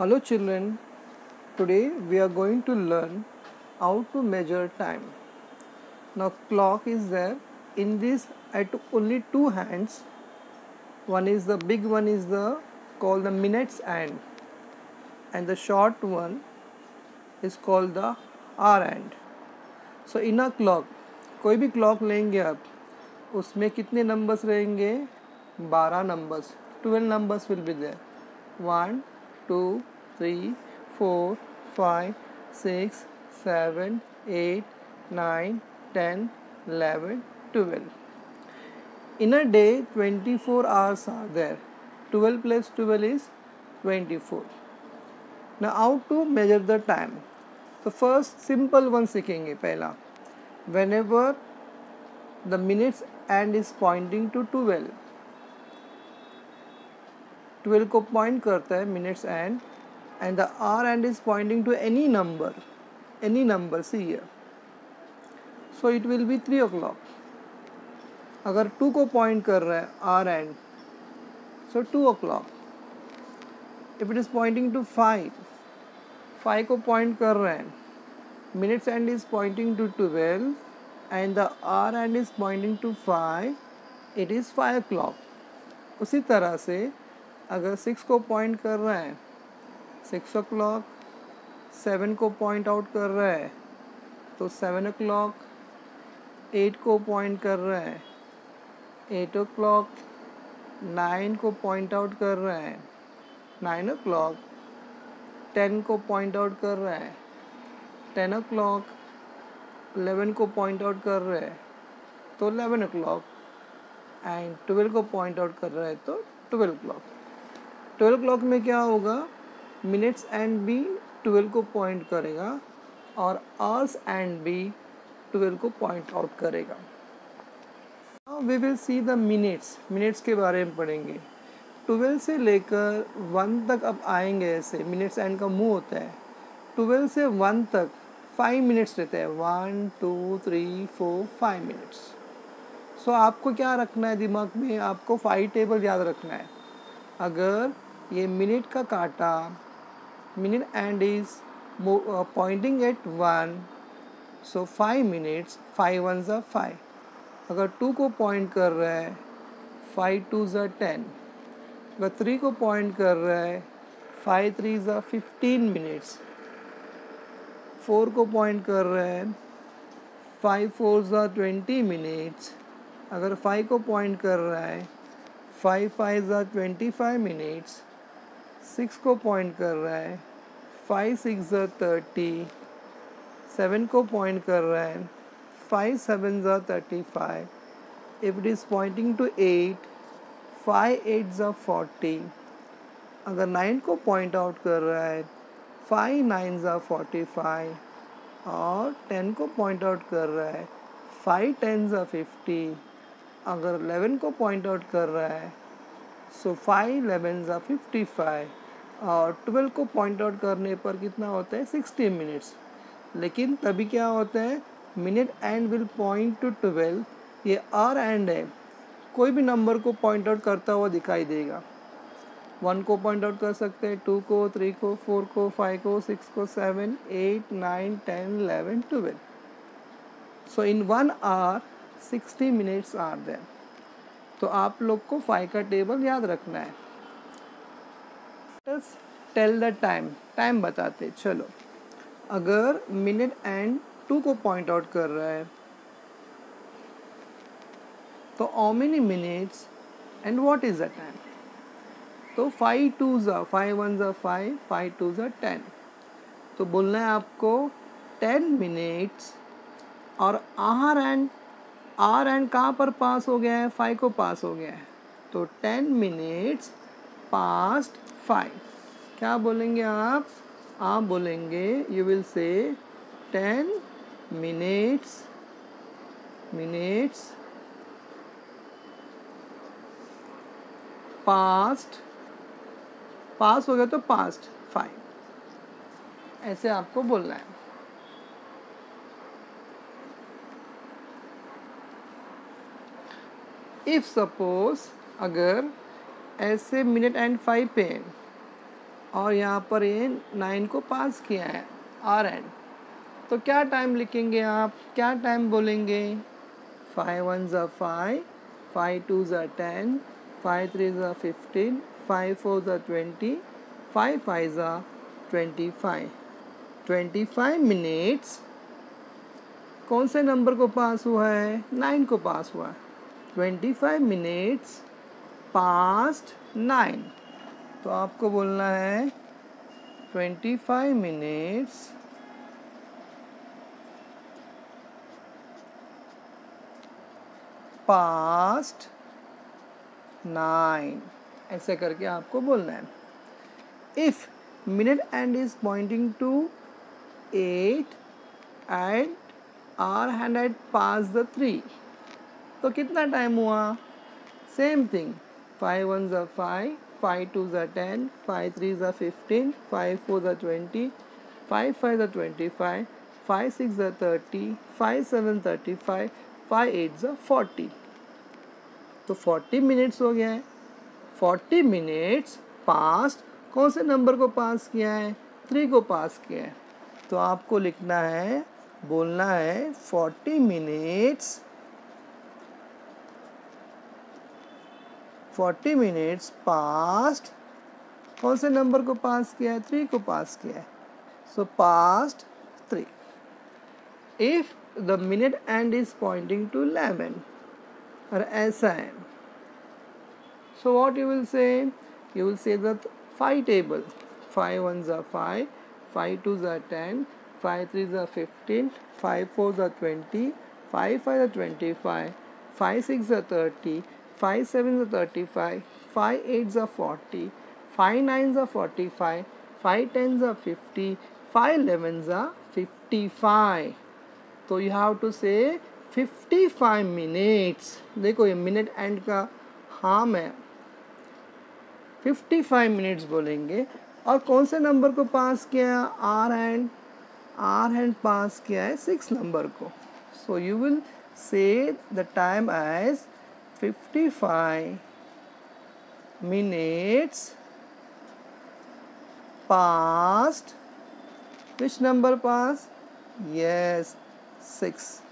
Hello children, today we are going to learn how to measure time. Now clock is there. In this I took only two hands. One is the big one is the called the minutes hand, and the short one is called the hour hand. So in a clock, कोई भी clock लेंगे आप, उसमें कितने numbers रहेंगे? 12 numbers. 12 numbers will be there. 1, 2, 3, 4, 5, 6, 7, 8, 9, 10, 11, 12. In a day, 24 hours are there. 12 plus 12 is 24. Now how to measure the time? तो first simple one सीखेंगे पहला. Whenever the minutes hand is pointing to 12, 12 को point करता है minutes hand, and the hour hand is pointing to any number, see here. So it will be 3 o'clock. अगर 2 को point कर रहा है hour hand, so 2 o'clock. If it is pointing to 5, 5 को point कर रहा है, minutes hand is pointing to 12 and the hour hand is pointing to 5, it is 5 o'clock. उसी तरह से अगर 6 को point कर रहा है 6 o'clock, 7 को point out कर रहा है तो 7 o'clock, 8 को point कर रहा है 8 o'clock, 9 को point out कर रहा है 9 o'clock, 10 को point out कर रहा है 10 o'clock, 11 को point out कर रहा है तो 11 o'clock एंड 12 को point out कर रहा है तो 12 o'clock. 12 o'clock में क्या होगा? मिनट्स एंड भी 12 को पॉइंट करेगा और आवर्स एंड भी 12 को पॉइंट आउट करेगा. We will see the minutes के बारे में पढ़ेंगे. 12 से लेकर 1 तक अब आएंगे. ऐसे मिनट्स एंड का मुंह होता है. 12 से 1 तक 5 मिनट्स रहते हैं. 1, 2, 3, 4, 5 मिनट्स. सो आपको क्या रखना है दिमाग में? आपको 5 टेबल याद रखना है. अगर ये मिनट का काटा, minute hand is Poynting eight 1, so 5 minutes. 5 1s are 5. अगर 2 को पॉइंट कर रहा है 5 2s are 10. अगर 3 को पॉइंट कर रहा है 5 3s are 15 मिनट्स. 4 को पॉइंट कर रहा है 5 4s are 20 मिनट्स. अगर 5 को पॉइंट कर रहा है 5 5s are 25 मिनट्स. 6 को पॉइंट कर रहा है 5 6s are 30. 7 को पॉइंट कर रहा है 5 7s are 35. If it is pointing to 8, 5 8s are 40. अगर 9 को पॉइंट आउट कर रहा है 5 9s are 45. और 10 को पॉइंट आउट कर रहा है 5 10s are 50. अगर 11 को पॉइंट आउट कर रहा है सो 5 11s are 55. और 12 को पॉइंट आउट करने पर कितना होता है? 60 मिनट्स. लेकिन तभी क्या होता है? Minute and will point two 12. ये आर एंड है. कोई भी नंबर को पॉइंट आउट करता हुआ दिखाई देगा. 1 को पॉइंट आउट कर सकते हैं, 2 को, 3 को, 4 को, 5 को, 6 को, 7 8 9 10 11 12. So in 1 hour 60 minutes are there. तो आप लोग को 5 का टेबल याद रखना है. टेल द टाइम बताते. चलो, अगर मिनट एंड 2 को पॉइंट आउट कर रहा है तो how many minutes and what is the time? तो 5 2s are 5 1s are 5 5 2s are 10. तो बोलना है आपको 10 मिनट्स. और आर एंड कहाँ पर पास हो गया है? 5 को पास हो गया है. तो 10 मिनट्स पास्ट 5. क्या बोलेंगे आप? आप बोलेंगे, यू विल से 10 मिनट्स पास हो गया तो पास्ट 5. ऐसे आपको बोलना है. इफ सपोज अगर ऐसे मिनट एंड 5 पे और यहाँ पर ये 9 को पास किया है आर एंड। तो क्या टाइम लिखेंगे आप, क्या टाइम बोलेंगे? 5 1 ज़ा 5, 5 2 ज़ा 10, 5 3 ज़ा 15, 5 4 ज़ा 20, 5 5 ज़ा 25। 25 मिनट्स कौन से नंबर को पास हुआ है? 9 को पास हुआ है। 25 मिनट्स पास्ट 9। तो आपको बोलना है 25 मिनट्स पास्ट 9, ऐसे करके आपको बोलना है। If minute hand is pointing to 8 and hour hand at past the 3, तो कितना टाइम हुआ? सेम थिंग, 5 1 ज़ा 5, 5 2 ज़ा 10, 5 3 ज़ा 15, 5 4 ज़ा 20, 5 5 ज़ा 25, 5 6 ज़ा 30, 5 7 35, 5 8 ज़ा 40। तो 40 मिनट्स हो गया है। 40 मिनट्स पास्ट कौन से नंबर को पास किया है? 3 को पास किया है। तो आपको लिखना है, बोलना है 40 मिनट्स 40 मिनट्स पास्ट कौन से नंबर को पास किया है? 3 को पास किया है। So past 3। If the minute hand is pointing to 11 और ऐसा है, so what you will say? You will say that 5 table, 5 1 ज़ा 5, 5 2 ज़ा 10, 5 3 ज़ा 15, 5 4 ज़ा 20, 5 5 ज़ा 25, 5 6 ज़ा 30, 5 7 ज़ा 35, 5 8 ज़ा 40, 5 9 ज़ा 45, 5 10 ज़ा 50, 5 11 ज़ा 55। तो यू हैव टू से 55 मिनट्स। देखो ये मिनट एंड का हार्म है, 55 मिनट्स बोलेंगे। और कौन से नंबर को पास किया है? आर हैंड पास किया है 6 नंबर को। So you will say the time as 55 minutes past which number pass? Yes, 6।